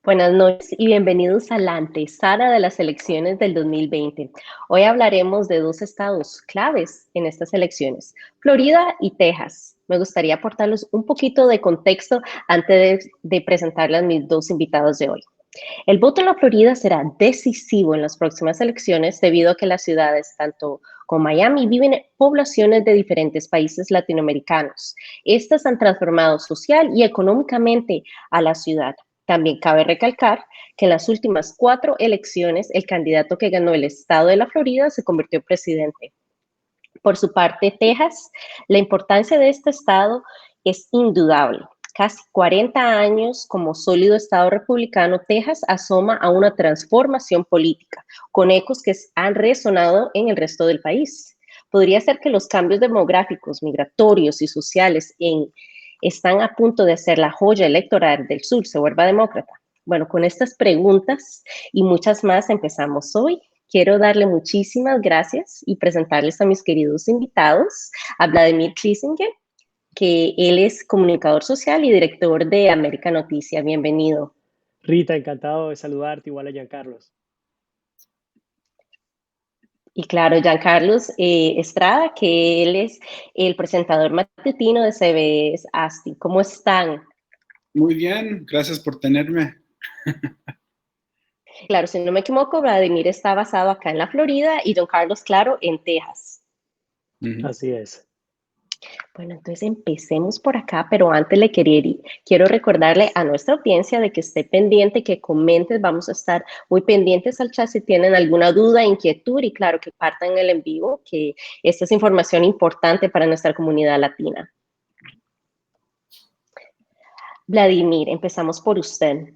Buenas noches y bienvenidos a la antesala de las elecciones del 2020. Hoy hablaremos de dos estados claves en estas elecciones, Florida y Texas. Me gustaría aportarles un poquito de contexto antes de presentarles a mis dos invitados de hoy. El voto en la Florida será decisivo en las próximas elecciones debido a que las ciudades, tanto como Miami, viven poblaciones de diferentes países latinoamericanos. Estas han transformado social y económicamente a la ciudad. También cabe recalcar que en las últimas 4 elecciones, el candidato que ganó el estado de la Florida se convirtió en presidente. Por su parte, Texas, la importancia de este estado es indudable. Casi 40 años como sólido estado republicano, Texas asoma a una transformación política, con ecos que han resonado en el resto del país. Podría ser que los cambios demográficos, migratorios y sociales están a punto de hacer la joya electoral del sur se vuelva demócrata. Bueno, con estas preguntas y muchas más empezamos hoy. Quiero darle muchísimas gracias y presentarles a mis queridos invitados, a Vladimir Klisinger, que él es comunicador social y director de América Noticia. Bienvenido. Rita, encantado de saludarte, igual a Giancarlos. Y claro, Giancarlos Estrada, que él es el presentador matutino de CBS ASTI. ¿Cómo están? Muy bien, gracias por tenerme. Claro, si no me equivoco, Vladimir está basado acá en la Florida y Don Carlos, claro, en Texas. Así es. Bueno, entonces empecemos por acá, pero antes quiero recordarle a nuestra audiencia de que esté pendiente, que comentes, vamos a estar muy pendientes al chat si tienen alguna duda, inquietud y claro que partan el en vivo, que esta es información importante para nuestra comunidad latina. Vladimir, empezamos por usted.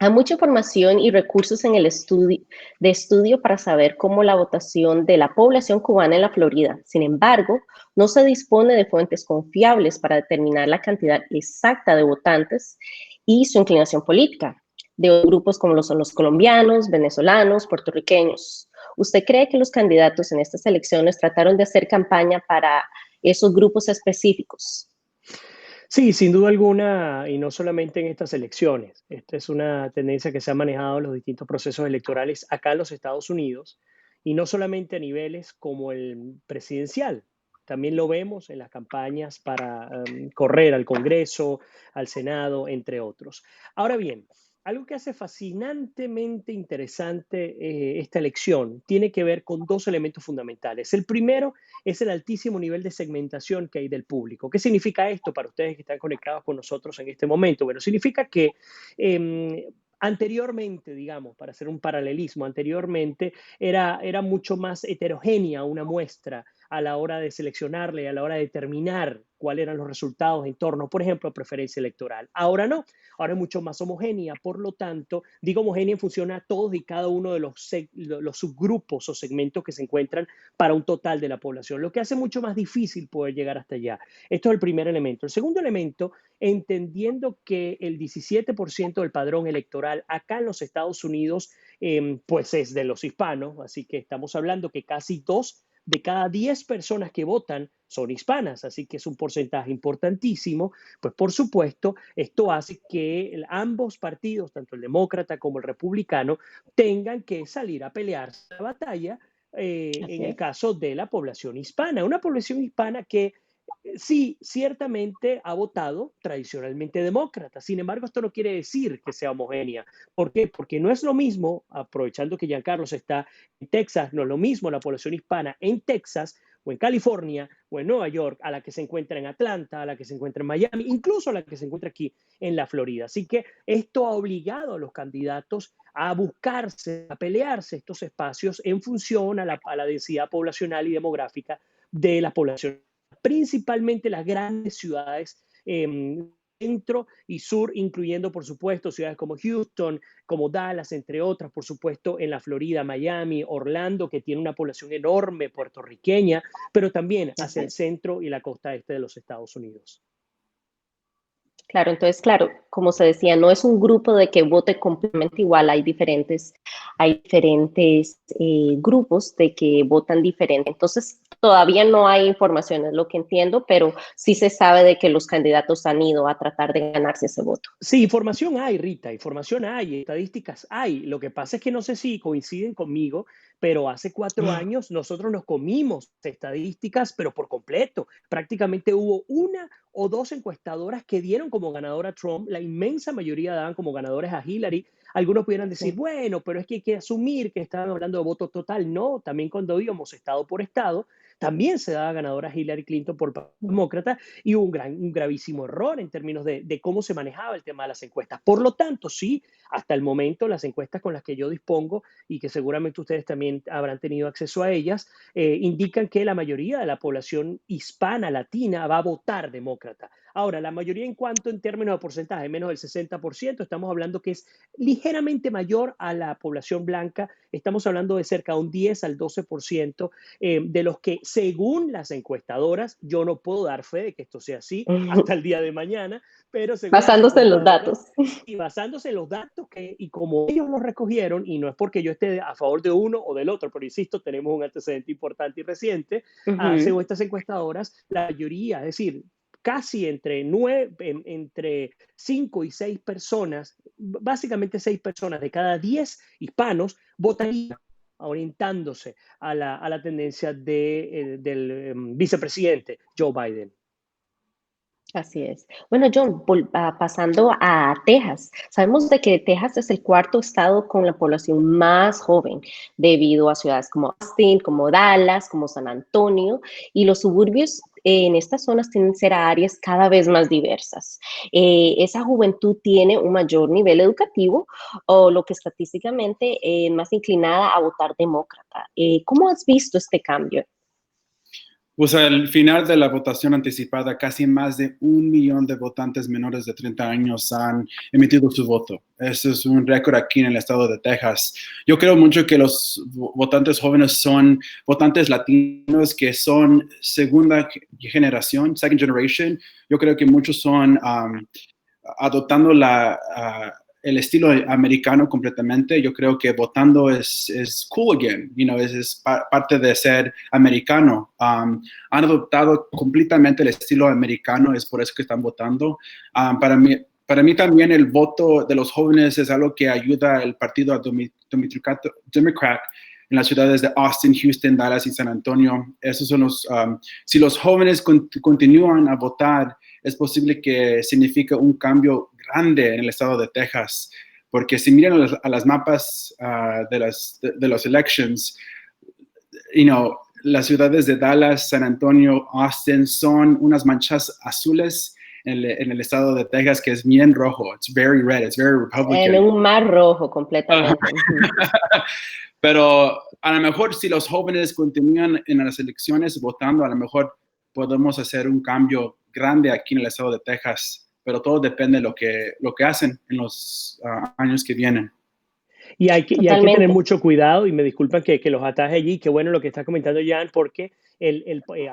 Hay mucha información y recursos en el estudio para saber cómo la votación de la población cubana en la Florida. Sin embargo, no se dispone de fuentes confiables para determinar la cantidad exacta de votantes y su inclinación política de grupos como lo son los colombianos, venezolanos, puertorriqueños. ¿Usted cree que los candidatos en estas elecciones trataron de hacer campaña para esos grupos específicos? Sí, sin duda alguna, y no solamente en estas elecciones. Esta es una tendencia que se ha manejado en los distintos procesos electorales acá en los Estados Unidos, y no solamente a niveles como el presidencial. También lo vemos en las campañas para correr al Congreso, al Senado, entre otros. Ahora bien, algo que hace fascinantemente interesante esta elección tiene que ver con dos elementos fundamentales. El primero es el altísimo nivel de segmentación que hay del público. ¿Qué significa esto para ustedes que están conectados con nosotros en este momento? Bueno, significa que anteriormente, digamos, para hacer un paralelismo, anteriormente era mucho más heterogénea una muestra a la hora de seleccionarle, a la hora de determinar cuáles eran los resultados en torno, por ejemplo, a preferencia electoral. Ahora no, ahora es mucho más homogénea, por lo tanto, digo homogénea en función a todos y cada uno de los subgrupos o segmentos que se encuentran para un total de la población, lo que hace mucho más difícil poder llegar hasta allá. Esto es el primer elemento. El segundo elemento, entendiendo que el 17% del padrón electoral acá en los Estados Unidos, pues es de los hispanos, así que estamos hablando que casi 2 de cada 10 personas que votan son hispanas, así que es un porcentaje importantísimo. Pues por supuesto, esto hace que ambos partidos, tanto el demócrata como el republicano, tengan que salir a pelear la batalla en el caso de la población hispana. Una población hispana que sí, ciertamente ha votado tradicionalmente demócrata. Sin embargo, esto no quiere decir que sea homogénea. ¿Por qué? Porque no es lo mismo, aprovechando que Giancarlos está en Texas, no es lo mismo la población hispana en Texas o en California o en Nueva York a la que se encuentra en Atlanta, a la que se encuentra en Miami, incluso a la que se encuentra aquí en la Florida. Así que esto ha obligado a los candidatos a buscarse, a pelearse estos espacios en función a la densidad poblacional y demográfica de la población, principalmente las grandes ciudades centro y sur, incluyendo, por supuesto, ciudades como Houston, como Dallas, entre otras, por supuesto, en la Florida, Miami, Orlando, que tiene una población enorme puertorriqueña, pero también hacia el centro y la costa este de los Estados Unidos. Claro, entonces, claro, como se decía, no es un grupo de que vote completamente igual, hay diferentes grupos de que votan diferente. Entonces, todavía no hay información, es lo que entiendo, pero sí se sabe de que los candidatos han ido a tratar de ganarse ese voto. Sí, información hay, Rita, información hay, estadísticas hay. Lo que pasa es que no sé si coinciden conmigo, pero hace 4 años nosotros nos comimos estadísticas, pero por completo. Prácticamente hubo una o dos encuestadoras que dieron como ganadora a Trump, la inmensa mayoría daban como ganadores a Hillary. Algunos pudieran decir, Sí. bueno, pero es que hay que asumir que estaban hablando de voto total. No, también cuando íbamos estado por estado, también se daba ganadora a Hillary Clinton por demócrata y hubo un gravísimo error en términos de cómo se manejaba el tema de las encuestas. Por lo tanto, sí, hasta el momento las encuestas con las que yo dispongo y que seguramente ustedes también habrán tenido acceso a ellas, indican que la mayoría de la población hispana, latina, va a votar demócrata. Ahora, la mayoría en términos de porcentaje, menos del 60%, estamos hablando que es ligeramente mayor a la población blanca, estamos hablando de cerca de un 10 al 12% de los que, según las encuestadoras, yo no puedo dar fe de que esto sea así hasta el día de mañana, pero según las Basándose en los encuestadoras datos. y basándose en los datos y como ellos los recogieron, y no es porque yo esté a favor de uno o del otro, pero insisto, tenemos un antecedente importante y reciente, según estas encuestadoras, la mayoría, es decir, casi entre 5 y 6 personas, básicamente 6 personas de cada 10 hispanos votarían orientándose a la tendencia del vicepresidente Joe Biden. Así es. Bueno, John, pasando a Texas, sabemos de que Texas es el cuarto estado con la población más joven, debido a ciudades como Austin, como Dallas, como San Antonio, y los suburbios en estas zonas tienen que ser áreas cada vez más diversas. Esa juventud tiene un mayor nivel educativo o lo que estadísticamente es más inclinada a votar demócrata. ¿Cómo has visto este cambio? Pues al final de la votación anticipada, casi más de 1 millón de votantes menores de 30 años han emitido su voto. Eso es un récord aquí en el estado de Texas. Yo creo mucho que los votantes jóvenes son votantes latinos que son segunda generación, second generation. Yo creo que muchos son adoptando el estilo americano completamente. Yo creo que votando es cool again, es parte de ser americano. Han adoptado completamente el estilo americano, es por eso que están votando. Para mí también el voto de los jóvenes es algo que ayuda al partido Democrat en las ciudades de Austin, Houston, Dallas y San Antonio. Esos son si los jóvenes continúan a votar, es posible que signifique un cambio grande en el estado de Texas, porque si miran a las mapas de los elections, las ciudades de Dallas, San Antonio, Austin son unas manchas azules en el estado de Texas que es bien rojo. It's very red, it's very Republican. En un mar rojo completamente. Pero a lo mejor si los jóvenes continúan en las elecciones votando, a lo mejor podemos hacer un cambio grande aquí en el estado de Texas, pero todo depende de lo que hacen en los años que vienen. Y hay que tener mucho cuidado, y me disculpan que los ataje allí, qué bueno lo que está comentando Jan, porque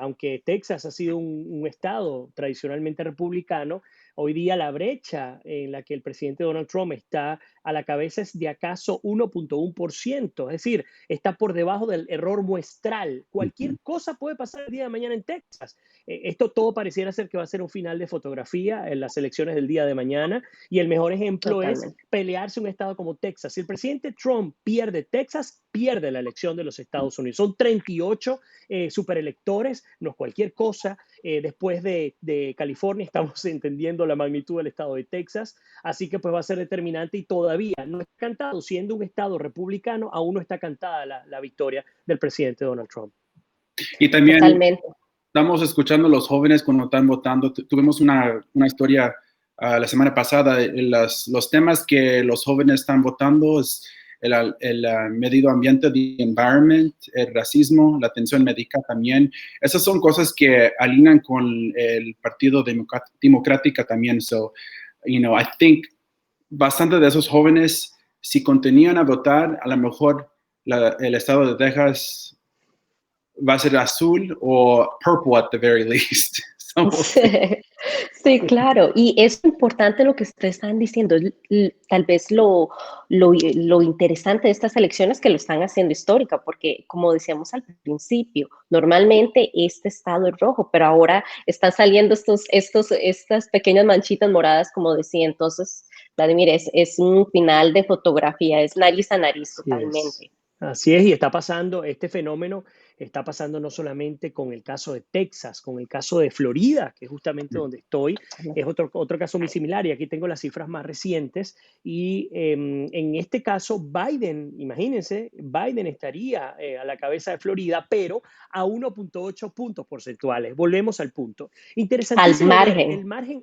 aunque Texas ha sido un estado tradicionalmente republicano, hoy día la brecha en la que el presidente Donald Trump está a la cabeza es de acaso 1.1%, es decir, está por debajo del error muestral. Cualquier cosa puede pasar el día de mañana en Texas. Esto todo pareciera ser que va a ser un final de fotografía en las elecciones del día de mañana, y el mejor ejemplo es pelearse un estado como Texas. Si el presidente Trump pierde Texas, pierde la elección de los Estados Unidos. Son 38 superelectores, no es cualquier cosa. Después de California estamos entendiendo la magnitud del estado de Texas, así que pues va a ser determinante, y todavía no está cantado, siendo un estado republicano, aún no está cantada la victoria del presidente Donald Trump. Y también estamos escuchando a los jóvenes cuando están votando. Tuvimos una historia la semana pasada. Los temas que los jóvenes están votando es el medio ambiente, the environment, el racismo, la atención médica también. Esas son cosas que alinean con el Partido Democrático también. So, I think bastante de esos jóvenes, si continúan a votar, a lo mejor el estado de Texas va a ser azul o purple at the very least. Sí, claro, y es importante lo que ustedes están diciendo. Tal vez lo interesante de estas elecciones que lo están haciendo histórica, porque como decíamos al principio, normalmente este estado es rojo, pero ahora están saliendo estas pequeñas manchitas moradas, como decía. Entonces, Vladimir, es un final de fotografía, es nariz a nariz totalmente. Así es, y está pasando, este fenómeno está pasando no solamente con el caso de Texas, con el caso de Florida, que es justamente donde estoy, es otro caso muy similar, y aquí tengo las cifras más recientes, y en este caso Biden, imagínense, Biden estaría a la cabeza de Florida, pero a 1.8 puntos porcentuales. Volvemos al punto. Interesantísimo ver el margen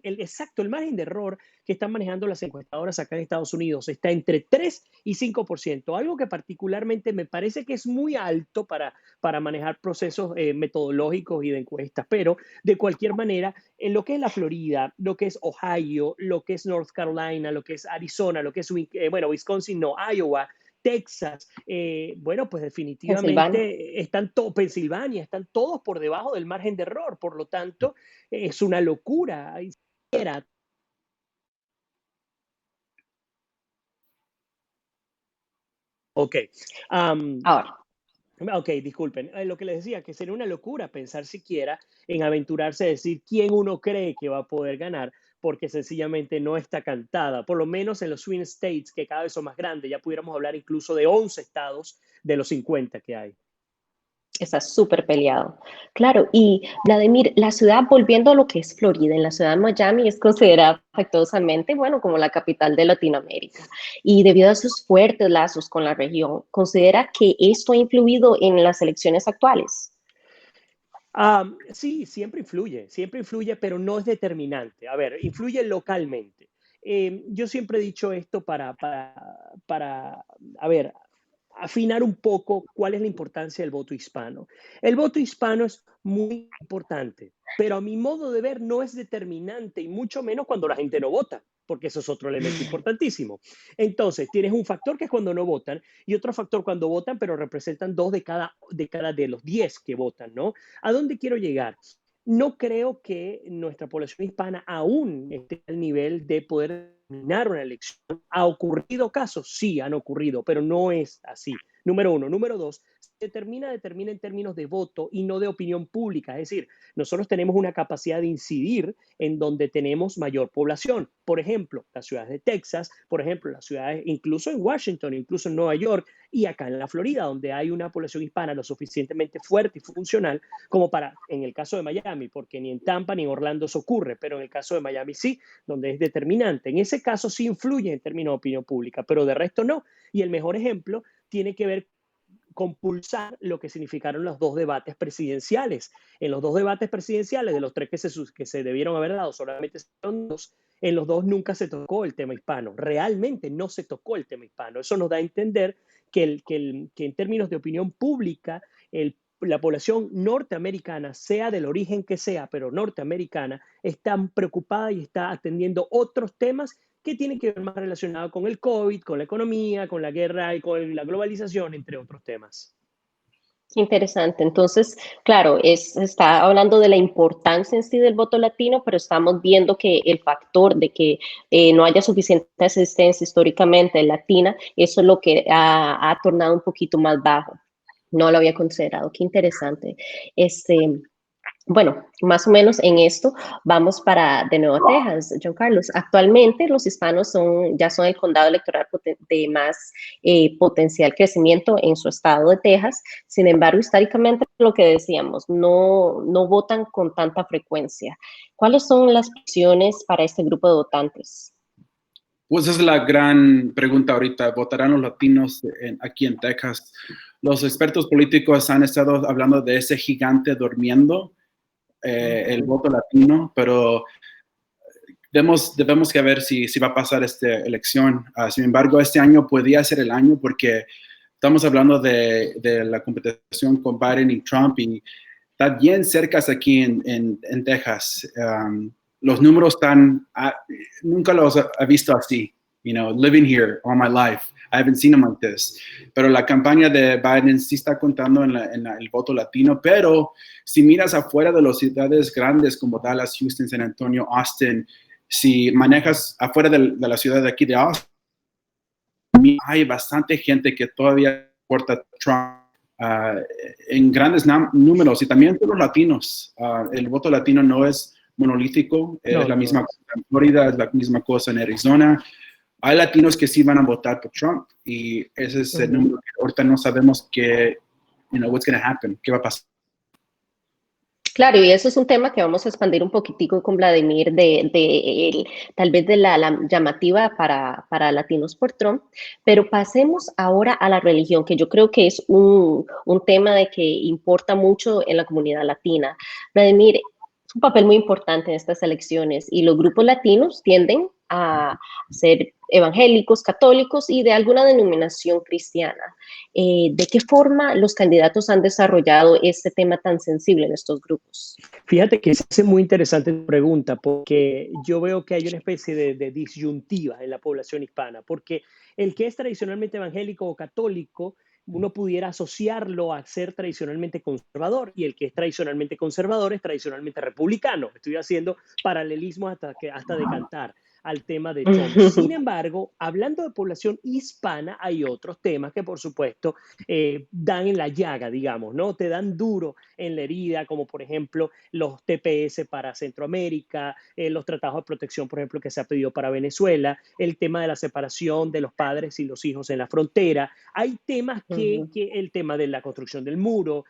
de error que están manejando las encuestadoras acá en Estados Unidos. Está entre 3 y 5%, algo que particularmente me parece que es muy alto para manejar procesos metodológicos y de encuestas, pero de cualquier manera, en lo que es la Florida, lo que es Ohio, lo que es North Carolina, lo que es Arizona, lo que es, Wisconsin, no, Iowa, Texas, bueno, pues definitivamente Pensilvania, están todos por debajo del margen de error, por lo tanto, es una locura. Ok. Ahora, Ok, disculpen. Lo que les decía, que sería una locura pensar siquiera en aventurarse a decir quién uno cree que va a poder ganar, porque sencillamente no está cantada. Por lo menos en los swing states, que cada vez son más grandes, ya pudiéramos hablar incluso de 11 estados de los 50 que hay. está súper peleado. Claro, y Vladimir, la ciudad, volviendo a lo que es Florida, en la ciudad de Miami es considerada afectuosamente, bueno, como la capital de Latinoamérica. Y debido a sus fuertes lazos con la región, ¿considera que esto ha influido en las elecciones actuales? Sí, siempre influye, pero no es determinante. A ver, influye localmente. Yo siempre he dicho esto a ver, afinar un poco cuál es la importancia del voto hispano. El voto hispano es muy importante, pero a mi modo de ver no es determinante y mucho menos cuando la gente no vota, porque eso es otro elemento importantísimo. Entonces, tienes un factor que es cuando no votan y otro factor cuando votan, pero representan 2 de los 10 que votan, ¿no? ¿A dónde quiero llegar? No creo que nuestra población hispana aún esté al nivel de poder terminar una elección. ¿Ha ocurrido casos? Sí, han ocurrido, pero no es así. Número uno. Número dos, determina en términos de voto y no de opinión pública. Es decir, nosotros tenemos una capacidad de incidir en donde tenemos mayor población. Por ejemplo, las ciudades de Texas, por ejemplo, las ciudades incluso en Washington, incluso en Nueva York y acá en la Florida, donde hay una población hispana lo suficientemente fuerte y funcional como para, en el caso de Miami, porque ni en Tampa ni en Orlando eso ocurre, pero en el caso de Miami sí, donde es determinante. En ese caso sí influye en términos de opinión pública, pero de resto no. Y el mejor ejemplo tiene que ver con pulsar lo que significaron los 2 debates presidenciales. En los 2 debates presidenciales, de los 3 que se debieron haber dado, solamente son 2. En los 2 nunca se tocó el tema hispano. Realmente no se tocó el tema hispano. Eso nos da a entender que en términos de opinión pública, la población norteamericana, sea del origen que sea, pero norteamericana, está preocupada y está atendiendo otros temas que tienen que ver más relacionado con el COVID, con la economía, con la guerra y con la globalización, entre otros temas. Qué interesante. Entonces, claro, está hablando de la importancia en sí del voto latino, pero estamos viendo que el factor de que no haya suficiente asistencia históricamente latina, eso es lo que ha tornado un poquito más bajo. No lo había considerado. Qué interesante. Bueno, más o menos en esto vamos para de nuevo a Texas, John Carlos. Actualmente los hispanos ya son el condado electoral de más potencial crecimiento en su estado de Texas. Sin embargo, históricamente lo que decíamos, no votan con tanta frecuencia. ¿Cuáles son las opciones para este grupo de votantes? Pues esa es la gran pregunta ahorita. ¿Votarán los latinos aquí en Texas? Los expertos políticos han estado hablando de ese gigante durmiendo, el voto latino, pero debemos que ver si va a pasar esta elección. Sin embargo, este año podría ser el año porque estamos hablando de la competición con Biden y Trump y está bien cerca aquí en Texas. Los números nunca los he visto así, living here all my life. haven't seen them like this. Pero la campaña de Biden sí está contando en el voto latino, pero si miras afuera de las ciudades grandes como Dallas, Houston, San Antonio, Austin, si manejas afuera de la ciudad de aquí de Austin, hay bastante gente que todavía porta Trump en grandes números y también todos los latinos. El voto latino no es monolítico, es la misma cosa en Florida, es la misma cosa en Arizona. Hay latinos que sí van a votar por Trump y ese es el número que ahorita no sabemos what's going to happen, qué va a pasar. Claro, y eso es un tema que vamos a expandir un poquitico con Vladimir, tal vez de la llamativa para latinos por Trump, pero pasemos ahora a la religión, que yo creo que es un tema de que importa mucho en la comunidad latina. Vladimir, es un papel muy importante en estas elecciones y los grupos latinos tienden a ser evangélicos, católicos y de alguna denominación cristiana. ¿De qué forma los candidatos han desarrollado este tema tan sensible en estos grupos? Fíjate que es muy interesante tu pregunta, porque yo veo que hay una especie de disyuntiva en la población hispana, porque el que es tradicionalmente evangélico o católico, uno pudiera asociarlo a ser tradicionalmente conservador, y el que es tradicionalmente conservador es tradicionalmente republicano. Estoy haciendo paralelismos hasta de cantar al tema de Trump. Sin embargo, hablando de población hispana, hay otros temas que, por supuesto, dan en la llaga, digamos, ¿no? Te dan duro en la herida, como por ejemplo los TPS para Centroamérica, los tratados de protección, por ejemplo, que se ha pedido para Venezuela, el tema de la separación de los padres y los hijos en la frontera. Hay temas que el tema de la construcción del muro,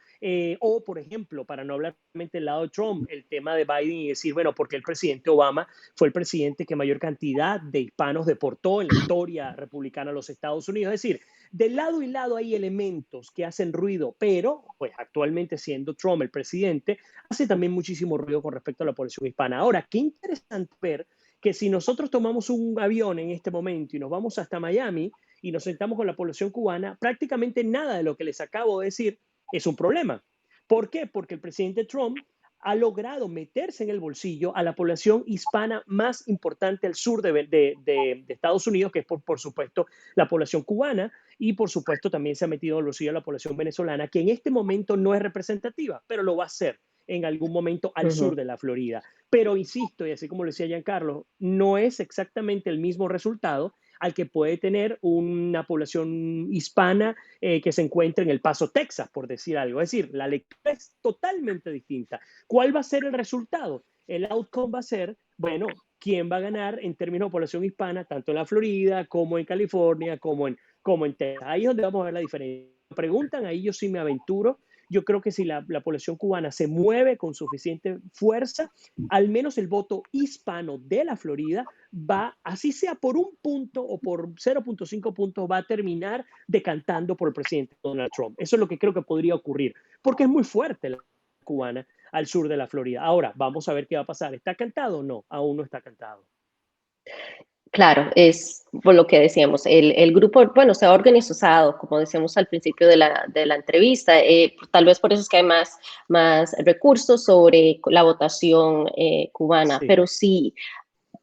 o, por ejemplo, para no hablar solamente del lado de Trump, el tema de Biden y decir, bueno, porque el presidente Obama fue el presidente que mayor cantidad de hispanos deportó en la historia republicana de los Estados Unidos. Es decir, de lado y lado hay elementos que hacen ruido, pero pues actualmente siendo Trump el presidente, hace también muchísimo ruido con respecto a la población hispana. Ahora, qué interesante ver que si nosotros tomamos un avión en este momento y nos vamos hasta Miami y nos sentamos con la población cubana, prácticamente nada de lo que les acabo de decir es un problema. ¿Por qué? Porque el presidente Trump ha logrado meterse en el bolsillo a la población hispana más importante al sur de Estados Unidos, que es por supuesto la población cubana, y por supuesto también se ha metido en el bolsillo a la población venezolana, que en este momento no es representativa, pero lo va a ser en algún momento al sur de la Florida. Pero insisto, y así como lo decía Giancarlo, no es exactamente el mismo resultado al que puede tener una población hispana que se encuentra en El Paso, Texas, por decir algo. Es decir, la lectura es totalmente distinta. ¿Cuál va a ser el resultado? El outcome va a ser, bueno, quién va a ganar en términos de población hispana, tanto en la Florida como en California, como en Texas. Ahí es donde vamos a ver la diferencia. Preguntan, ahí yo sí me aventuro. Yo creo que si la población cubana se mueve con suficiente fuerza, al menos el voto hispano de la Florida va, así sea por un punto o por 0.5 puntos, va a terminar decantando por el presidente Donald Trump. Eso es lo que creo que podría ocurrir, porque es muy fuerte la cubana al sur de la Florida. Ahora, vamos a ver qué va a pasar. ¿Está cantado o no? Aún no está cantado. Claro, es por lo que decíamos, el grupo, bueno, se ha organizado, como decíamos al principio de la entrevista, tal vez por eso es que hay más recursos sobre la votación cubana, Sí. pero sí,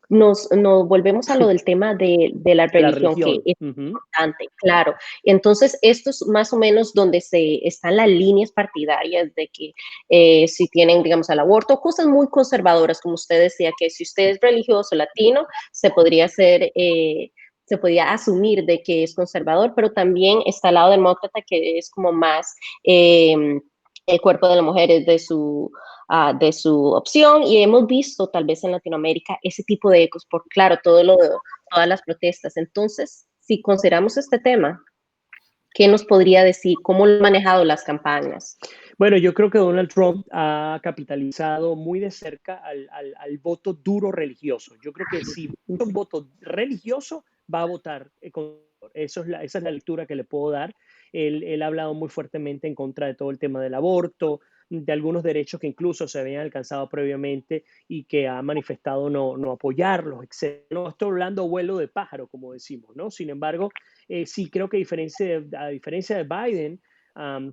nos volvemos a lo del tema de la De la religión, que religión. es importante, claro. Entonces, esto es más o menos donde están las líneas partidarias de que si tienen, digamos, al aborto, cosas muy conservadoras, como usted decía, que si usted es religioso latino, se podría hacer... se podía asumir de que es conservador, pero también está el lado demócrata que es como más el cuerpo de la mujer es de su opción, y hemos visto tal vez en Latinoamérica ese tipo de ecos por, claro, todas las protestas. Entonces, si consideramos este tema, ¿qué nos podría decir? ¿Cómo lo han manejado las campañas? Bueno, yo creo que Donald Trump ha capitalizado muy de cerca al voto duro religioso. Yo creo que si es un voto religioso, va a votar esa es la lectura que le puedo dar. Él ha hablado muy fuertemente en contra de todo el tema del aborto, de algunos derechos que incluso se habían alcanzado previamente y que ha manifestado no apoyarlos, etc. No estoy hablando vuelo de pájaro, como decimos, ¿no? Sin embargo, sí creo que a diferencia de Biden,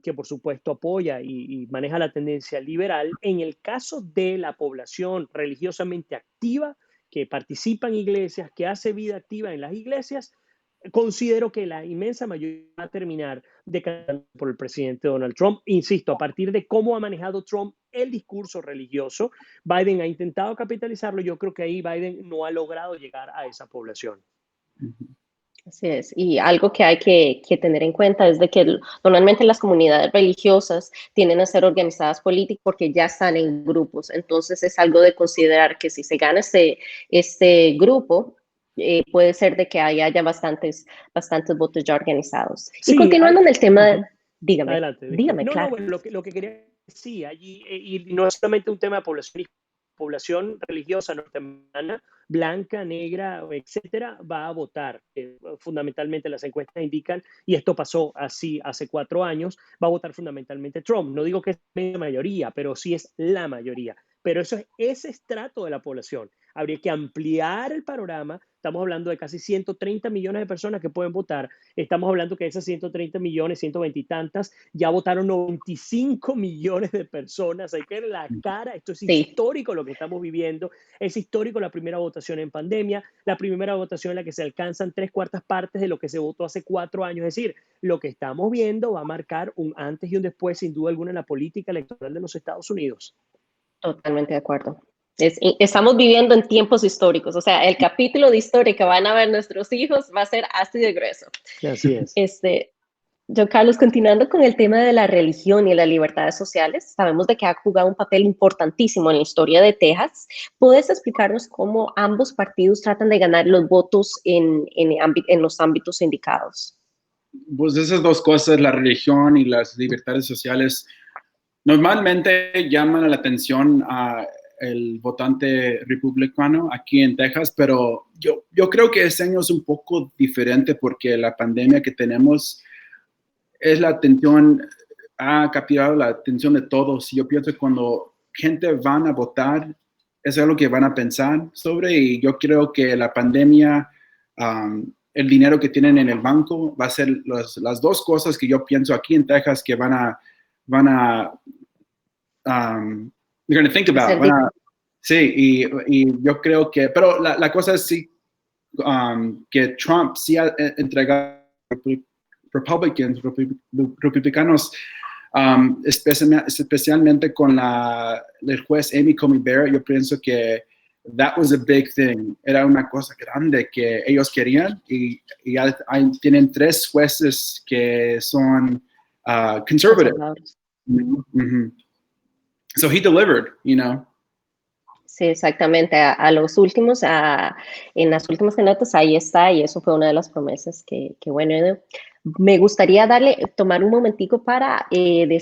que por supuesto apoya y maneja la tendencia liberal, en el caso de la población religiosamente activa, que participa en iglesias, que hace vida activa en las iglesias, considero que la inmensa mayoría va a terminar decantando por el presidente Donald Trump. Insisto, a partir de cómo ha manejado Trump el discurso religioso, Biden ha intentado capitalizarlo. Yo creo que ahí Biden no ha logrado llegar a esa población. Así es. Y algo que hay que tener en cuenta es de que normalmente las comunidades religiosas tienden a ser organizadas políticas porque ya están en grupos. Entonces es algo de considerar que si se gana este grupo, puede ser de que haya bastantes votos ya organizados. Y Sí, continuando en el tema, uh-huh. dígame, Adelante, disculpe. dígame, No, claro. bueno, lo que quería decir allí, y no es solamente un tema de población religiosa norteamericana, blanca, negra, etcétera, va a votar. Fundamentalmente las encuestas indican, y esto pasó así hace 4 años, va a votar fundamentalmente Trump. No digo que es la mayoría, pero sí es la mayoría. Pero eso es ese estrato de la población. Habría que ampliar el panorama. Estamos hablando de casi 130 millones de personas que pueden votar. Estamos hablando que esas 130 millones, 120 y tantas, ya votaron 95 millones de personas. Hay que ver la cara. Esto es Sí. histórico lo que estamos viviendo. Es histórico la primera votación en pandemia, la primera votación en la que se alcanzan 3/4 partes de lo que se votó hace 4 años. Es decir, lo que estamos viendo va a marcar un antes y un después, sin duda alguna, en la política electoral de los Estados Unidos. Totalmente de acuerdo. Estamos viviendo en tiempos históricos, o sea, el capítulo de historia que van a ver nuestros hijos va a ser así de grueso. Así es. Yo, Carlos, continuando con el tema de la religión y las libertades sociales, sabemos de que ha jugado un papel importantísimo en la historia de Texas. ¿Puedes explicarnos cómo ambos partidos tratan de ganar los votos en los ámbitos indicados? Pues esas dos cosas, la religión y las libertades sociales, normalmente llaman la atención a el votante republicano aquí en Texas, pero yo creo que este año es un poco diferente porque la pandemia que tenemos es la atención, ha capturado la atención de todos. Yo pienso que cuando gente van a votar, es algo que van a pensar sobre, y yo creo que la pandemia, el dinero que tienen en el banco, va a ser las dos cosas que yo pienso aquí en Texas que van a they're going to think about. Sí, y yo creo que, pero la cosa es sí, que Trump sí ha entregado republicanos, especialmente con el juez Amy Coney Barrett. Yo pienso que that was a big thing. Era una cosa grande que ellos querían, y tienen 3 jueces que son conservative. Mm-hmm. So he delivered, you know. Sí, exactamente. En las últimas notas ahí está, y eso fue una de las promesas que bueno, me gustaría tomar un momentico para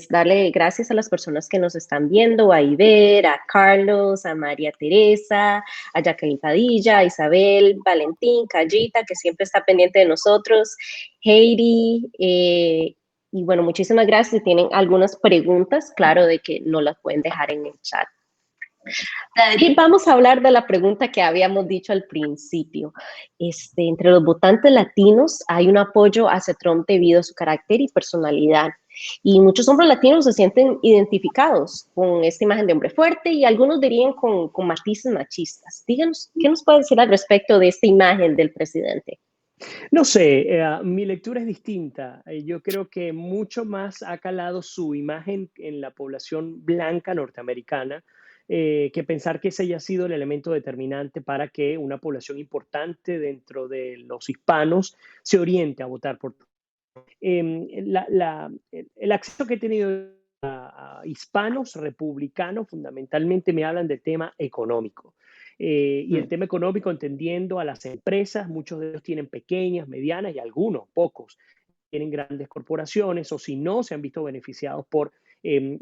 darle gracias a las personas que nos están viendo, a Iber, a Carlos, a María Teresa, a Jacqueline Padilla, a Isabel, Valentín, Callita, que siempre está pendiente de nosotros, Heidi, y bueno, muchísimas gracias. Si tienen algunas preguntas, claro de que no las pueden dejar en el chat. Y vamos a hablar de la pregunta que habíamos dicho al principio. Entre los votantes latinos hay un apoyo hacia Trump debido a su carácter y personalidad. Y muchos hombres latinos se sienten identificados con esta imagen de hombre fuerte, y algunos dirían con matices machistas. Díganos, ¿qué nos puede decir al respecto de esta imagen del presidente? No sé, mi lectura es distinta. Yo creo que mucho más ha calado su imagen en la población blanca norteamericana, que pensar que ese haya sido el elemento determinante para que una población importante dentro de los hispanos se oriente a votar por Trump. El acceso que he tenido a hispanos republicanos fundamentalmente me hablan del tema económico. Y el tema económico, entendiendo a las empresas, muchos de ellos tienen pequeñas, medianas, y algunos, pocos, tienen grandes corporaciones, o si no, se han visto beneficiados por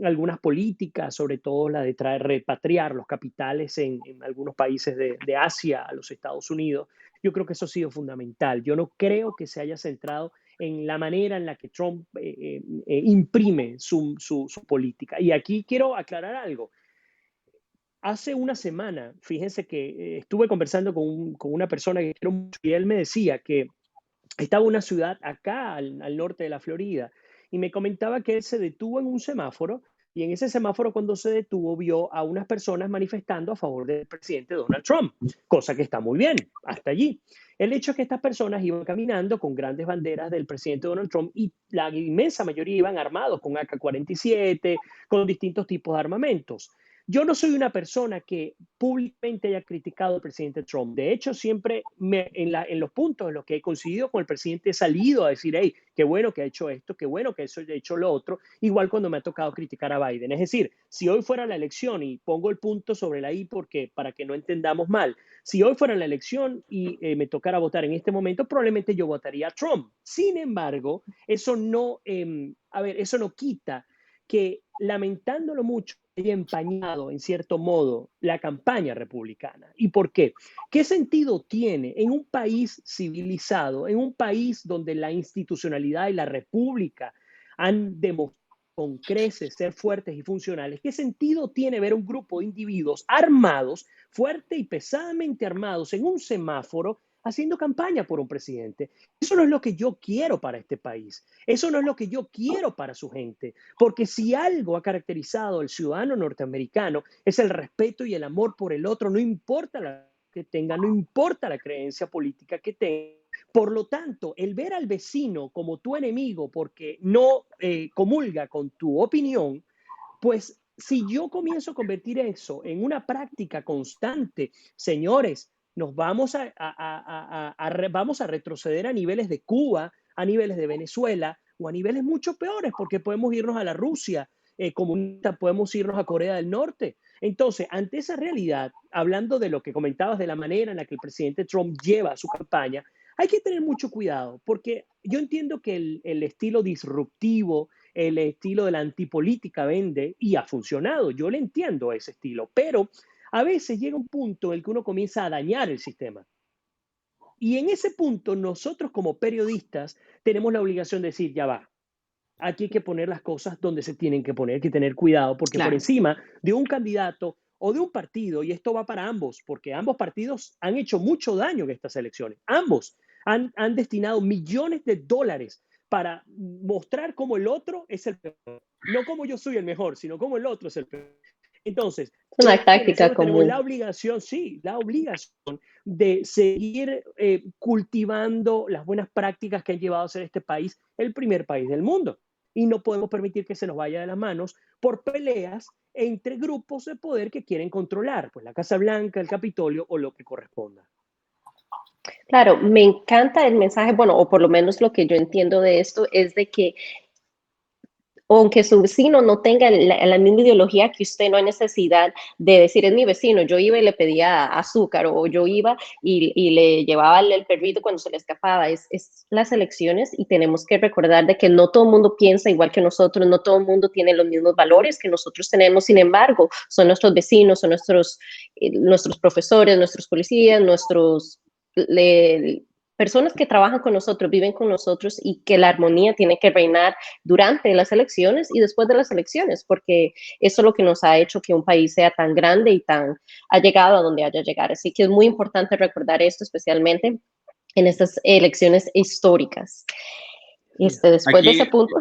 algunas políticas, sobre todo la de repatriar los capitales en algunos países de Asia a los Estados Unidos. Yo creo que eso ha sido fundamental. Yo no creo que se haya centrado en la manera en la que Trump imprime su política. Y aquí quiero aclarar algo. Hace una semana, fíjense que estuve conversando con una persona que quiero mucho, y él me decía que estaba en una ciudad acá al norte de la Florida, y me comentaba que él se detuvo en un semáforo, Y en ese semáforo, cuando se detuvo, vio a unas personas manifestando a favor del presidente Donald Trump, cosa que está muy bien, hasta allí. El hecho es que estas personas iban caminando con grandes banderas del presidente Donald Trump y la inmensa mayoría iban armados con AK-47, con distintos tipos de armamentos. Yo no soy una persona que públicamente haya criticado al presidente Trump. De hecho, siempre en los puntos en los que he coincidido con el presidente he salido a decir, hey, qué bueno que ha hecho esto, qué bueno que ha hecho lo otro, igual cuando me ha tocado criticar a Biden. Es decir, si hoy fuera la elección, y pongo el punto sobre la I porque para que no entendamos mal, si hoy fuera la elección y me tocara votar en este momento, probablemente yo votaría a Trump. Sin embargo, eso no quita que, lamentándolo mucho, haya empañado, en cierto modo, la campaña republicana. ¿Y por qué? ¿Qué sentido tiene en un país civilizado, en un país donde la institucionalidad y la república han demostrado con creces ser fuertes y funcionales? ¿Qué sentido tiene ver un grupo de individuos armados, fuerte y pesadamente armados, en un semáforo haciendo campaña por un presidente? Eso no es lo que yo quiero para este país. Eso no es lo que yo quiero para su gente. Porque si algo ha caracterizado al ciudadano norteamericano es el respeto y el amor por el otro, no importa la que tenga, no importa la creencia política que tenga. Por lo tanto, el ver al vecino como tu enemigo porque no comulga con tu opinión, pues si yo comienzo a convertir eso en una práctica constante, señores, nos vamos vamos a retroceder a niveles de Cuba, a niveles de Venezuela o a niveles mucho peores, porque podemos irnos a la Rusia comunista, podemos irnos a Corea del Norte. Entonces, ante esa realidad, hablando de lo que comentabas de la manera en la que el presidente Trump lleva su campaña, hay que tener mucho cuidado, porque yo entiendo que el estilo disruptivo, el estilo de la antipolítica vende y ha funcionado. Yo le entiendo ese estilo, pero a veces llega un punto en el que uno comienza a dañar el sistema. Y en ese punto, nosotros como periodistas tenemos la obligación de decir, ya va, aquí hay que poner las cosas donde se tienen que poner, hay que tener cuidado, porque Claro. por encima de un candidato o de un partido, y esto va para ambos, porque ambos partidos han hecho mucho daño en estas elecciones, ambos han destinado millones de dólares para mostrar cómo el otro es el peor. No como yo soy el mejor, sino como el otro es el peor. Entonces, Una creo que táctica nosotros tenemos la común. obligación, sí, la obligación de seguir cultivando las buenas prácticas que han llevado a ser este país el primer país del mundo. Y no podemos permitir que se nos vaya de las manos por peleas entre grupos de poder que quieren controlar, pues la Casa Blanca, el Capitolio o lo que corresponda. Claro, me encanta el mensaje, bueno, o por lo menos lo que yo entiendo de esto es de que aunque su vecino no tenga la misma ideología que usted, no hay necesidad de decir, es mi vecino, yo iba y le pedía azúcar, o yo iba y le llevaba el perrito cuando se le escapaba. Es las elecciones y tenemos que recordar de que no todo el mundo piensa igual que nosotros, no todo el mundo tiene los mismos valores que nosotros tenemos. Sin embargo, son nuestros vecinos, son nuestros profesores, nuestros policías, personas que trabajan con nosotros, viven con nosotros, y que la armonía tiene que reinar durante las elecciones y después de las elecciones, porque eso es lo que nos ha hecho que un país sea tan grande y ha llegado a donde haya llegado. Así que es muy importante recordar esto, especialmente en estas elecciones históricas. Después aquí, de ese punto,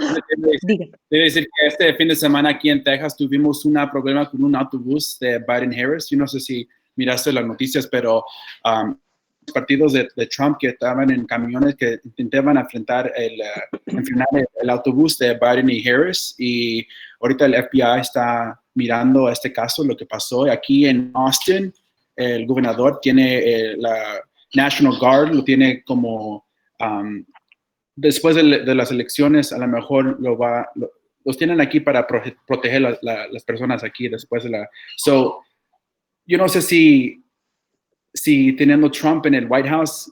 debe decir que este fin de semana aquí en Texas tuvimos un problema con un autobús de Biden-Harris. Yo no sé si miraste las noticias, pero partidos de Trump que estaban en camiones que intentaban enfrentar el autobús de Biden y Harris, y ahorita el FBI está mirando este caso, lo que pasó aquí en Austin. El gobernador tiene la National Guard, lo tiene como después de las elecciones, a lo mejor los tienen aquí para proteger las personas aquí después de yo no sé si teniendo Trump en el White House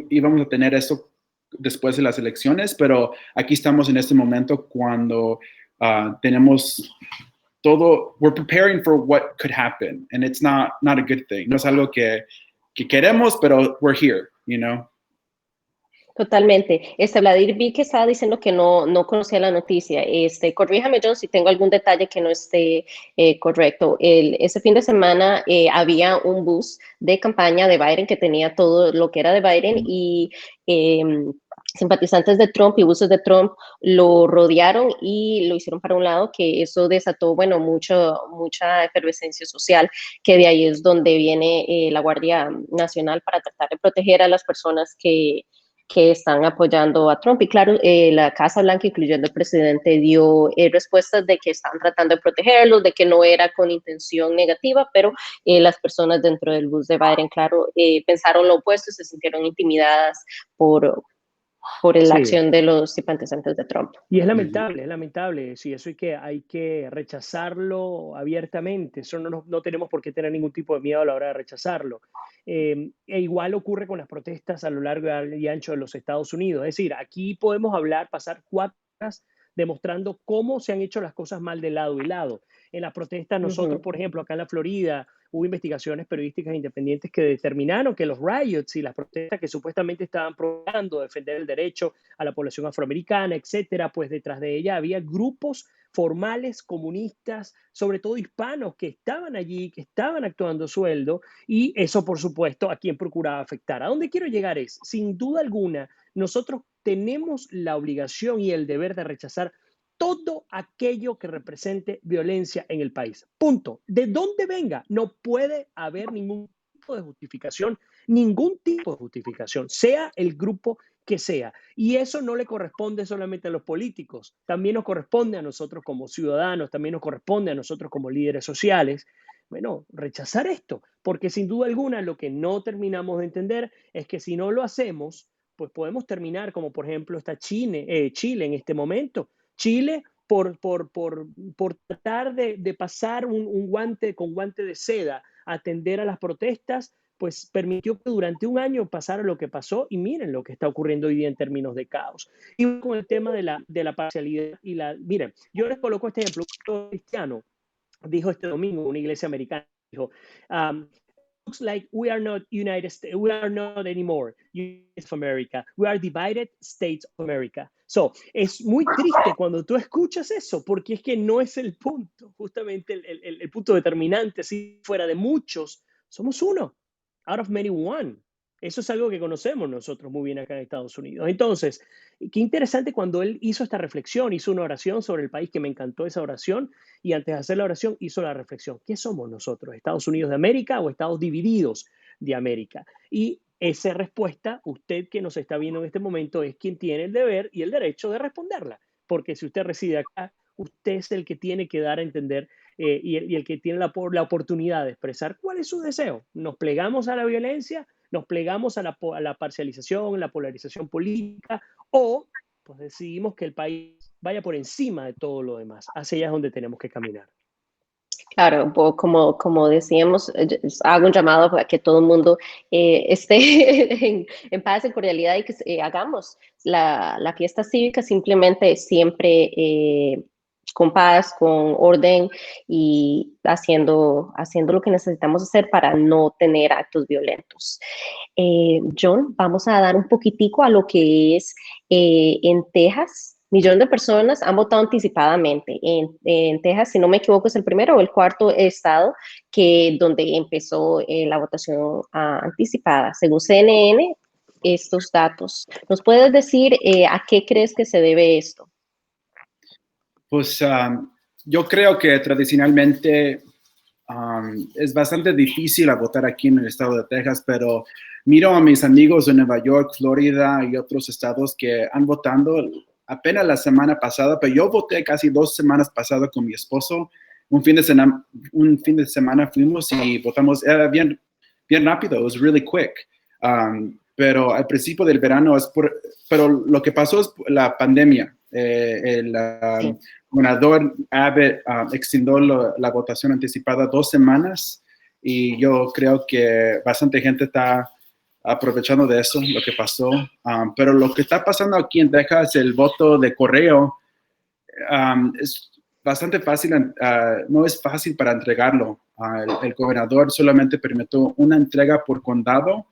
íbamos a tener eso después de las elecciones, pero aquí estamos en este momento cuando tenemos todo, we're preparing for what could happen, and it's not a good thing. No es algo que queremos, pero we're here, you know. Totalmente. Vladir, vi que estaba diciendo que no conocía la noticia. Corríjame, John, si tengo algún detalle que no esté correcto. Ese fin de semana había un bus de campaña de Biden que tenía todo lo que era de Biden, y simpatizantes de Trump y buses de Trump lo rodearon y lo hicieron para un lado, que eso desató, bueno, mucha efervescencia social, que de ahí es donde viene la Guardia Nacional para tratar de proteger a las personas que están apoyando a Trump. Y claro, la Casa Blanca, incluyendo el presidente, dio respuestas de que estaban tratando de protegerlos, de que no era con intención negativa, pero las personas dentro del bus de Biden, claro, pensaron lo opuesto y se sintieron intimidadas por la Sí. acción de los simpatizantes de Trump. Y es lamentable, sí, eso hay que rechazarlo abiertamente, eso no tenemos por qué tener ningún tipo de miedo a la hora de rechazarlo. E igual ocurre con las protestas a lo largo y ancho de los Estados Unidos, es decir, aquí podemos pasar 4 horas demostrando cómo se han hecho las cosas mal de lado y lado. En las protestas nosotros, por ejemplo, acá en la Florida, hubo investigaciones periodísticas independientes que determinaron que los riots y las protestas que supuestamente estaban procurando defender el derecho a la población afroamericana, etcétera, pues detrás de ella había grupos formales comunistas, sobre todo hispanos, que estaban allí, que estaban actuando a sueldo, y eso, por supuesto, a quien procuraba afectar. ¿A dónde quiero llegar? Es, sin duda alguna, nosotros tenemos la obligación y el deber de rechazar todo aquello que represente violencia en el país. Punto. De dónde venga, no puede haber ningún tipo de justificación, sea el grupo que sea. Y eso no le corresponde solamente a los políticos, también nos corresponde a nosotros como ciudadanos, también nos corresponde a nosotros como líderes sociales. Bueno, rechazar esto, porque sin duda alguna lo que no terminamos de entender es que si no lo hacemos, pues podemos terminar como por ejemplo está Chile en este momento. Chile, por tratar de pasar un guante con guante de seda, atender a las protestas, pues permitió que durante un año pasara lo que pasó y miren lo que está ocurriendo hoy día en términos de caos. Y con el tema de la parcialidad miren, yo les coloco este ejemplo, un cristiano dijo este domingo, una iglesia americana, dijo, looks like we are not United States, we are not anymore United States of America, we are divided States of America. So, es muy triste cuando tú escuchas eso, porque es que no es el punto, justamente el punto determinante, si fuera de muchos, somos uno, out of many one. Eso es algo que conocemos nosotros muy bien acá en Estados Unidos. Entonces, qué interesante cuando él hizo esta reflexión, hizo una oración sobre el país, que me encantó esa oración, y antes de hacer la oración hizo la reflexión. ¿Qué somos nosotros? ¿Estados Unidos de América o Estados divididos de América? Y esa respuesta, usted que nos está viendo en este momento, es quien tiene el deber y el derecho de responderla. Porque si usted reside acá, usted es el que tiene que dar a entender y el que tiene la oportunidad de expresar cuál es su deseo. ¿Nos plegamos a la violencia? ¿Nos plegamos a la parcialización, la polarización política? ¿O pues decidimos que el país vaya por encima de todo lo demás? Hacia allá es donde tenemos que caminar. Claro, como decíamos, hago un llamado a que todo el mundo esté en paz, en cordialidad y que hagamos la fiesta cívica simplemente siempre con paz, con orden y haciendo lo que necesitamos hacer para no tener actos violentos. John, vamos a dar un poquitico a lo que es en Texas. Millón de personas han votado anticipadamente. En Texas, si no me equivoco, es el primero o el cuarto estado donde empezó la votación anticipada. Según CNN, estos datos. ¿Nos puedes decir a qué crees que se debe esto? Pues yo creo que tradicionalmente es bastante difícil a votar aquí en el estado de Texas, pero miro a mis amigos de Nueva York, Florida y otros estados que han votado apenas la semana pasada, pero yo voté casi 2 semanas pasadas con mi esposo. Un fin de semana fuimos y votamos, era bien rápido, it was really quick. Pero al principio del verano, pero lo que pasó es la pandemia. El gobernador Abbott extendió la votación anticipada 2 semanas y yo creo que bastante gente está aprovechando de eso, lo que pasó. Pero lo que está pasando aquí en Texas, el voto de correo, es bastante fácil, no es fácil para entregarlo. El gobernador solamente permitió una entrega por condado,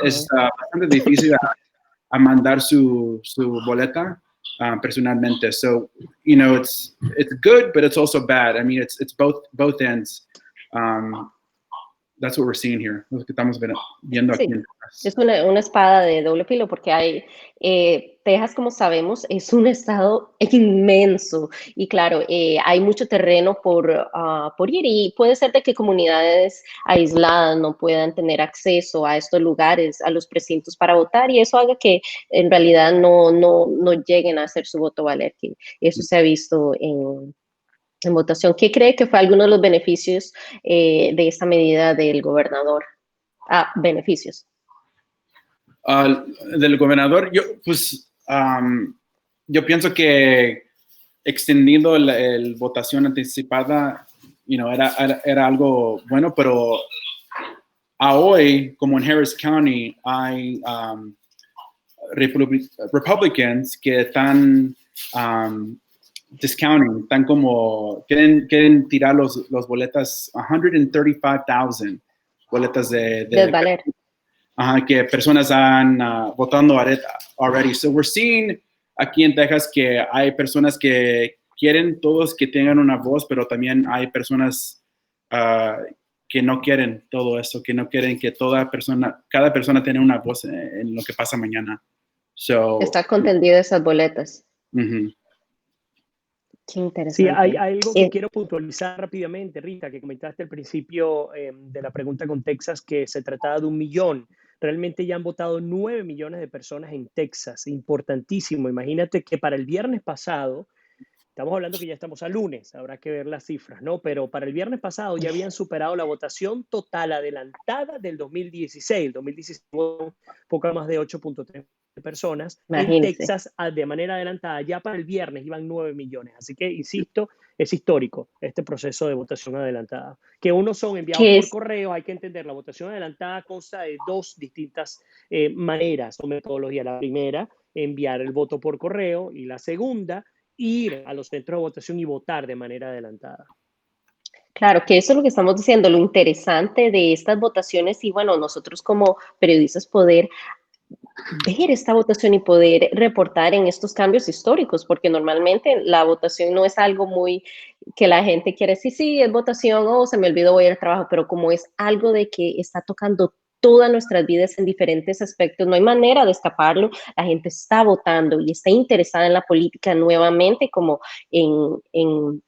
es bastante difícil a mandar su boleta personalmente. So, you know, it's good, but it's also bad. I mean, it's both ends. that's what we're seeing here. Lo que estamos viendo aquí Sí, en Texas. es una espada de doble filo porque hay, Texas, como sabemos, es un estado inmenso y claro, hay mucho terreno por ir y puede ser de que comunidades aisladas no puedan tener acceso a estos lugares, a los precintos para votar y eso haga que en realidad no lleguen a hacer su voto valer, que eso se ha visto en votación. ¿Qué cree que fue alguno de los beneficios de esta medida del gobernador? Beneficios. Del gobernador, yo pienso que extendiendo la votación anticipada, era algo bueno, pero a hoy, como en Harris County, hay Republicans que están discounting, están como, quieren tirar los boletas, 135,000 boletas de valer. Que personas han votado already. So we're seeing aquí en Texas que hay personas que quieren todos que tengan una voz, pero también hay personas que no quieren todo eso, que no quieren que cada persona tenga una voz en lo que pasa mañana. So, está contendida esas boletas. Uh-huh. Qué interesante. Sí, hay algo que quiero puntualizar rápidamente, Rita, que comentaste al principio de la pregunta con Texas, que se trataba de 1 millón. Realmente ya han votado 9 millones de personas en Texas. Importantísimo. Imagínate que para el viernes pasado, estamos hablando que ya estamos a lunes, habrá que ver las cifras, ¿no? Pero para el viernes pasado ya habían superado la votación total adelantada del 2016. El 2016 poco más de 8.3 personas. Imagínense. En Texas, de manera adelantada, ya para el viernes iban 9 millones. Así que, insisto, es histórico este proceso de votación adelantada. Que unos son enviados por correo, hay que entender, la votación adelantada consta de 2 distintas maneras o metodologías. La primera, enviar el voto por correo, y la segunda, ir a los centros de votación y votar de manera adelantada. Claro, que eso es lo que estamos diciendo, lo interesante de estas votaciones y bueno, nosotros como periodistas poder ver esta votación y poder reportar en estos cambios históricos, porque normalmente la votación no es algo muy que la gente quiere decir, sí, es votación, o se me olvidó, voy al trabajo, pero como es algo de que está tocando todas nuestras vidas en diferentes aspectos, no hay manera de escaparlo, la gente está votando y está interesada en la política nuevamente como en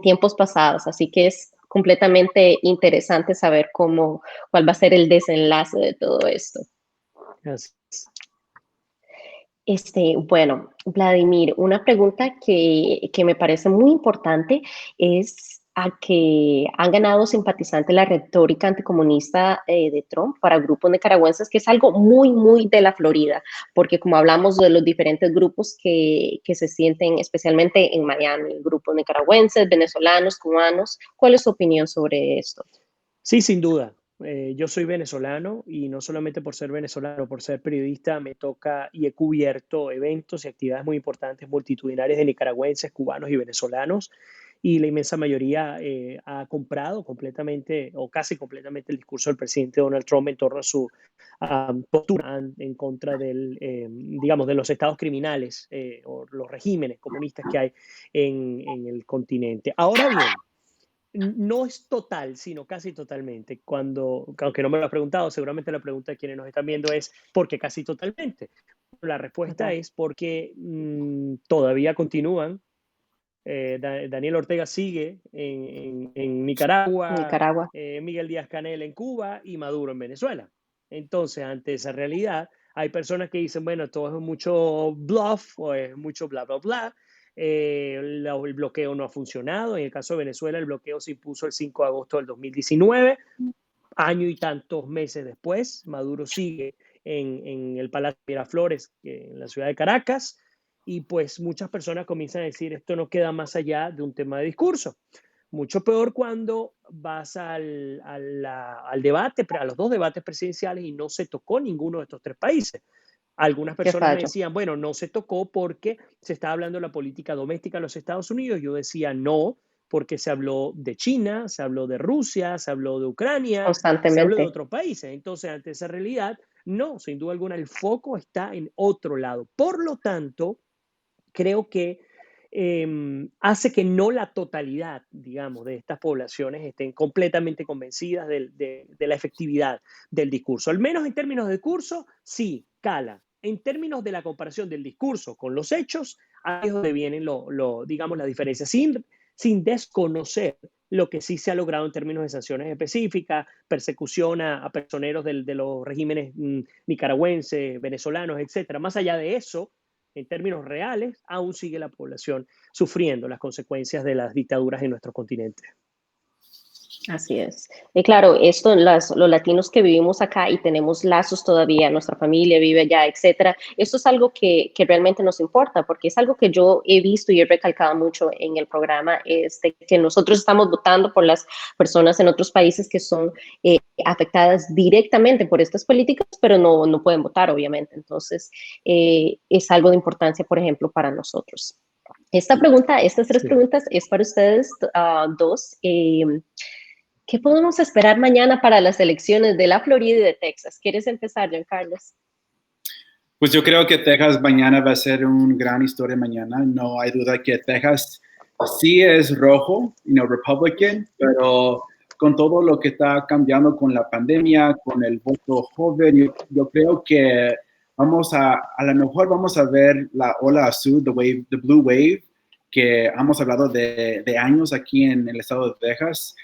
tiempos pasados, así que es completamente interesante saber cuál va a ser el desenlace de todo esto. Gracias. Bueno, Vladimir, una pregunta que me parece muy importante es a que han ganado simpatizantes la retórica anticomunista de Trump para grupos nicaragüenses, que es algo muy, muy de la Florida, porque como hablamos de los diferentes grupos que se sienten, especialmente en Miami, grupos nicaragüenses, venezolanos, cubanos, ¿cuál es su opinión sobre esto? Sí, sin duda. Yo soy venezolano y no solamente por ser venezolano, por ser periodista, me toca y he cubierto eventos y actividades muy importantes, multitudinarias de nicaragüenses, cubanos y venezolanos. Y la inmensa mayoría ha comprado completamente o casi completamente el discurso del presidente Donald Trump en torno a su postura en contra digamos, de los estados criminales o los regímenes comunistas que hay en el continente. Ahora bien, no es total, sino casi totalmente. Aunque no me lo has preguntado, seguramente la pregunta de quienes nos están viendo es ¿por qué casi totalmente? La respuesta es porque todavía continúan. Daniel Ortega sigue en Nicaragua, Miguel Díaz-Canel en Cuba y Maduro en Venezuela. Entonces, ante esa realidad, hay personas que dicen, bueno, todo es mucho bluff o es mucho bla, bla, bla. El bloqueo no ha funcionado. En el caso de Venezuela, el bloqueo se impuso el 5 de agosto del 2019. Año y tantos meses después, Maduro sigue en el Palacio de Miraflores, en la ciudad de Caracas, y pues muchas personas comienzan a decir esto no queda más allá de un tema de discurso. Mucho peor cuando vas al debate, a los 2 debates presidenciales y no se tocó ninguno de estos 3 países. Algunas personas me decían, bueno, no se tocó porque se está hablando de la política doméstica de los Estados Unidos. Yo decía no, porque se habló de China, se habló de Rusia, se habló de Ucrania, se habló de otros países. Entonces, ante esa realidad, no, sin duda alguna, el foco está en otro lado. Por lo tanto, creo que hace que no la totalidad, digamos, de estas poblaciones estén completamente convencidas de la efectividad del discurso. Al menos en términos de discurso, sí, cala. En términos de la comparación del discurso con los hechos, ahí es donde vienen, digamos, las diferencias, sin desconocer lo que sí se ha logrado en términos de sanciones específicas, persecución a personeros de los regímenes nicaragüenses, venezolanos, etcétera. Más allá de eso, en términos reales, aún sigue la población sufriendo las consecuencias de las dictaduras en nuestro continente. Así es. Y claro, esto, los latinos que vivimos acá y tenemos lazos todavía, nuestra familia vive allá, etcétera, esto es algo que realmente nos importa, porque es algo que yo he visto y he recalcado mucho en el programa, es de que nosotros estamos votando por las personas en otros países que son afectadas directamente por estas políticas, pero no pueden votar, obviamente. Entonces, es algo de importancia, por ejemplo, para nosotros. Estas tres preguntas es para ustedes dos. ¿Qué podemos esperar mañana para las elecciones de la Florida y de Texas? ¿Quieres empezar, Giancarlos? Pues yo creo que Texas mañana va a ser una gran historia mañana. No hay duda que Texas sí es rojo, Republican, pero con todo lo que está cambiando con la pandemia, con el voto joven, yo creo que a lo mejor vamos a ver la ola azul, the blue wave, que hemos hablado de años aquí en el estado de Texas.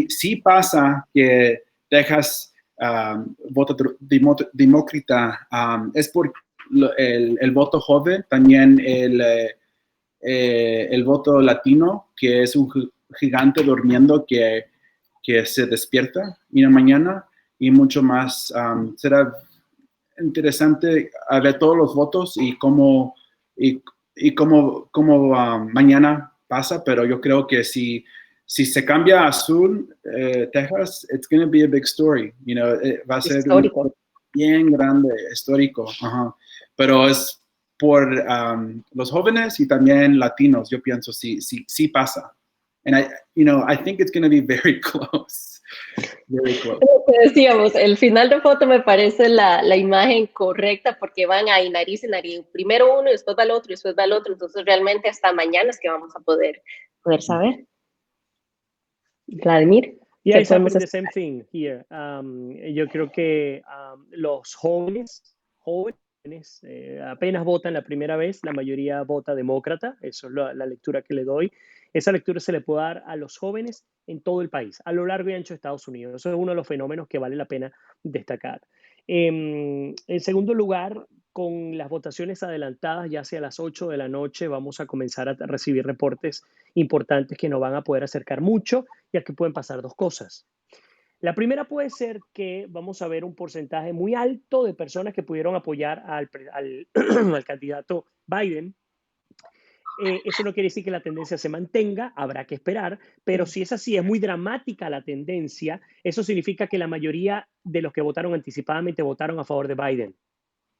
Sí pasa que Texas voto demócrata, es por el voto joven, también el voto latino, que es un gigante durmiendo que se despierta mañana, y mucho más. Será interesante ver todos los votos y cómo mañana pasa, pero yo creo que si se cambia a azul, Texas, it's going to be a big story. Va a ser histórico. Bien grande, histórico. Pero es por los jóvenes y también latinos, yo pienso, sí pasa. And I think it's going to be very close. Very close. Como que decíamos, el final de foto me parece la imagen correcta porque van ahí nariz en nariz. Primero uno, y después va el otro, y después va el otro. Entonces realmente hasta mañana es que vamos a poder saber. Vladimir. Yeah, it's happening the same thing here. Yo creo que los jóvenes apenas votan la primera vez, la mayoría vota demócrata, eso es la lectura que le doy. Esa lectura se le puede dar a los jóvenes en todo el país, a lo largo y ancho de Estados Unidos. Eso es uno de los fenómenos que vale la pena destacar. En segundo lugar, con las votaciones adelantadas, ya hacia las 8 de la noche, vamos a comenzar a recibir reportes importantes que nos van a poder acercar mucho, ya que pueden pasar dos cosas. La primera puede ser que vamos a ver un porcentaje muy alto de personas que pudieron apoyar al candidato Biden. Eso no quiere decir que la tendencia se mantenga, habrá que esperar, pero si es así, es muy dramática la tendencia, eso significa que la mayoría de los que votaron anticipadamente votaron a favor de Biden,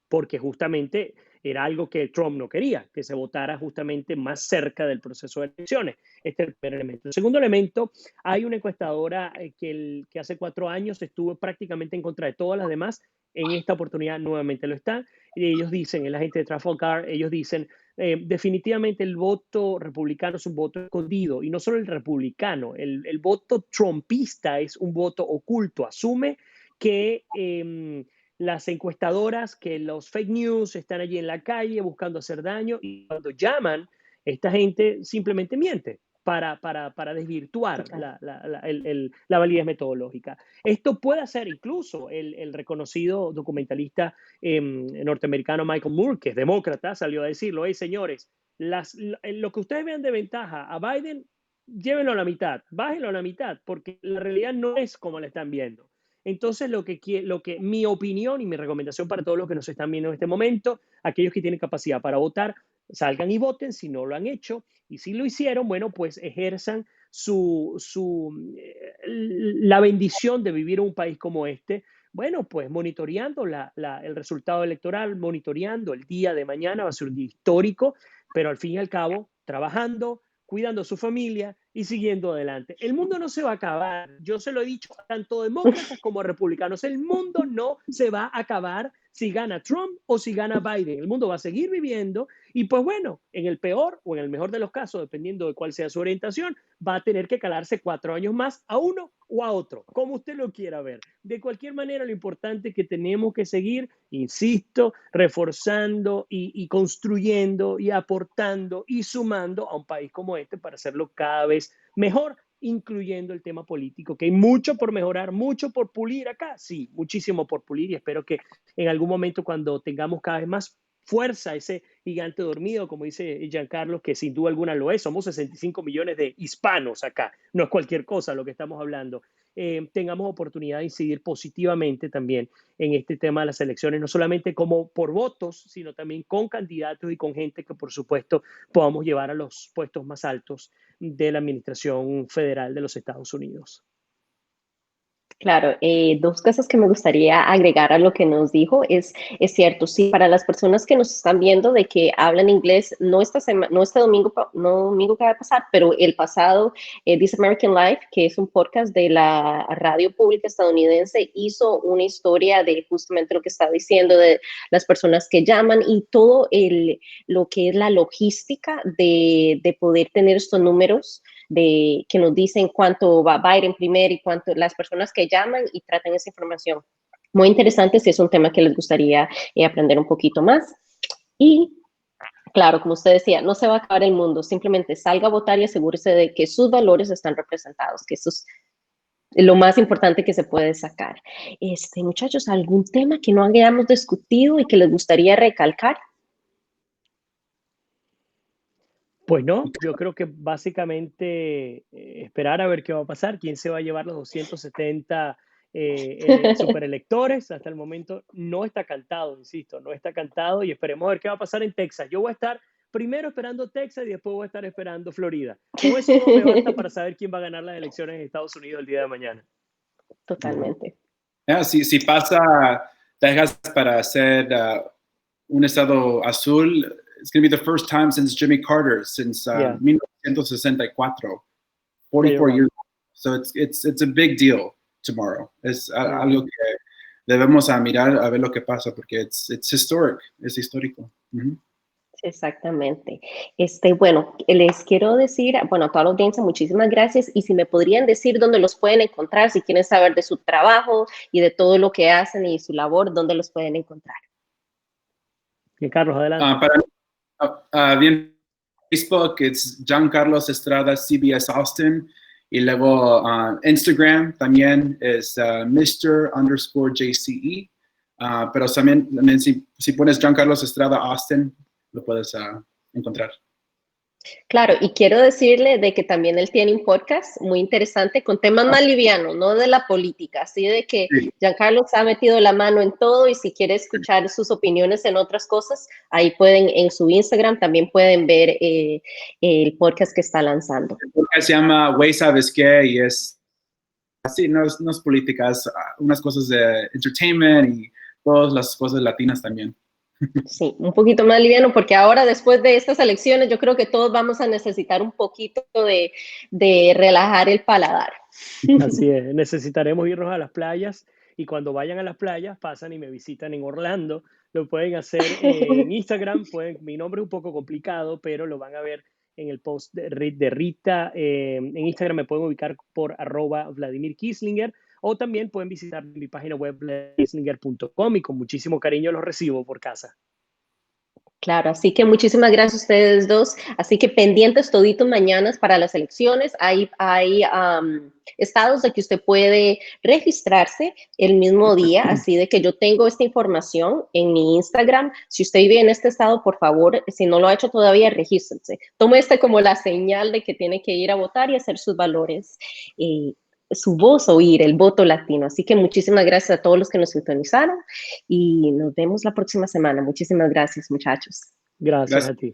porque justamente era algo que Trump no quería, que se votara justamente más cerca del proceso de elecciones. Este es el primer elemento. El segundo elemento, hay una encuestadora que hace 4 años estuvo prácticamente en contra de todas las demás, en esta oportunidad nuevamente lo está, y ellos dicen, el agente de Trafalgar, ellos dicen, definitivamente el voto republicano es un voto escondido, y no solo el republicano, el voto trumpista es un voto oculto, asume que las encuestadoras, que los fake news están allí en la calle buscando hacer daño, y cuando llaman, esta gente simplemente miente para desvirtuar la validez metodológica. Esto puede hacer incluso el reconocido documentalista norteamericano Michael Moore, que es demócrata, salió a decirlo: hey, señores, lo que ustedes vean de ventaja a Biden, llévenlo a la mitad, bájenlo a la mitad, porque la realidad no es como la están viendo. Entonces, mi opinión y mi recomendación para todos los que nos están viendo en este momento, aquellos que tienen capacidad para votar, salgan y voten si no lo han hecho, y si lo hicieron, bueno, pues ejerzan la bendición de vivir en un país como este, bueno, pues monitoreando el resultado electoral, monitoreando el día de mañana, va a ser un día histórico, pero al fin y al cabo, trabajando, cuidando a su familia y siguiendo adelante. El mundo no se va a acabar. Yo se lo he dicho tanto a demócratas como a republicanos. El mundo no se va a acabar si gana Trump o si gana Biden. El mundo va a seguir viviendo y pues bueno, en el peor o en el mejor de los casos, dependiendo de cuál sea su orientación, va a tener que calarse 4 años más a uno o a otro, como usted lo quiera ver. De cualquier manera, lo importante es que tenemos que seguir, insisto, reforzando y construyendo y aportando y sumando a un país como este para hacerlo cada vez mejor, incluyendo el tema político, que hay mucho por mejorar, mucho por pulir acá, sí, muchísimo por pulir y espero que en algún momento cuando tengamos cada vez más fuerza, ese gigante dormido, como dice Giancarlo, que sin duda alguna lo es, somos 65 millones de hispanos acá, no es cualquier cosa lo que estamos hablando, tengamos oportunidad de incidir positivamente también en este tema de las elecciones, no solamente como por votos, sino también con candidatos y con gente que por supuesto podamos llevar a los puestos más altos de la administración federal de los Estados Unidos. Claro, dos cosas que me gustaría agregar a lo que nos dijo es cierto, sí, para las personas que nos están viendo de que hablan inglés, no este domingo, no domingo que va a pasar, pero el pasado, This American Life, que es un podcast de la radio pública estadounidense, hizo una historia de justamente lo que está diciendo de las personas que llaman y todo lo que es la logística de poder tener estos números que nos dicen cuánto va Biden primero y cuánto las personas que llaman y tratan esa información. Muy interesante si es un tema que les gustaría aprender un poquito más. Y claro, como usted decía, no se va a acabar el mundo, simplemente salga a votar y asegúrese de que sus valores están representados, que eso es lo más importante que se puede sacar. Muchachos, ¿algún tema que no hayamos discutido y que les gustaría recalcar? Pues no, yo creo que básicamente esperar a ver qué va a pasar, quién se va a llevar los 270 superelectores. Hasta el momento no está cantado, insisto, no está cantado y esperemos a ver qué va a pasar en Texas. Yo voy a estar primero esperando Texas y después voy a estar esperando Florida. Con eso no me basta para saber quién va a ganar las elecciones en Estados Unidos el día de mañana. Totalmente. Si pasa Texas para ser un estado azul, it's going to be the first time since Jimmy Carter, since 1964, 44 years. So it's a big deal tomorrow. Es algo que debemos mirar a ver lo que pasa porque it's historic, es histórico. Exactamente. Bueno, les quiero decir, bueno, a toda la audiencia, muchísimas gracias. Y si me podrían decir dónde los pueden encontrar, si quieren saber de su trabajo y de todo lo que hacen y su labor, dónde los pueden encontrar. Bien, Carlos, adelante. Bien, Facebook, it's Giancarlos Estrada, CBS Austin. Y luego Instagram también es Mr_JCE. Pero también si pones Giancarlos Estrada Austin, lo puedes encontrar. Claro, y quiero decirle de que también él tiene un podcast muy interesante con temas más livianos, no de la política, así de que Giancarlo se ha metido la mano en todo y si quiere escuchar sus opiniones en otras cosas, ahí pueden, en su Instagram también pueden ver el podcast que está lanzando. El podcast se llama Güey ¿Sabes qué? Y es así, no es política, es unas cosas de entertainment y todas las cosas latinas también. Sí, un poquito más liviano, porque ahora después de estas elecciones yo creo que todos vamos a necesitar un poquito de relajar el paladar. Así es, necesitaremos irnos a las playas y cuando vayan a las playas pasan y me visitan en Orlando. Lo pueden hacer en Instagram, mi nombre es un poco complicado, pero lo van a ver en el post de Rita. En Instagram me pueden ubicar por @Vladimir Kislinger o también pueden visitar mi página web vladimirslinger.com y con muchísimo cariño los recibo por casa. Claro, así que muchísimas gracias a ustedes dos. Así que pendientes toditos mañanas para las elecciones. Hay estados de que usted puede registrarse el mismo día, así de que yo tengo esta información en mi Instagram. Si usted vive en este estado, por favor, si no lo ha hecho todavía, regístrese. Tome como la señal de que tiene que ir a votar y hacer sus valores. Su voz oír, el voto latino. Así que muchísimas gracias a todos los que nos sintonizaron y nos vemos la próxima semana. Muchísimas gracias, muchachos. Gracias a ti.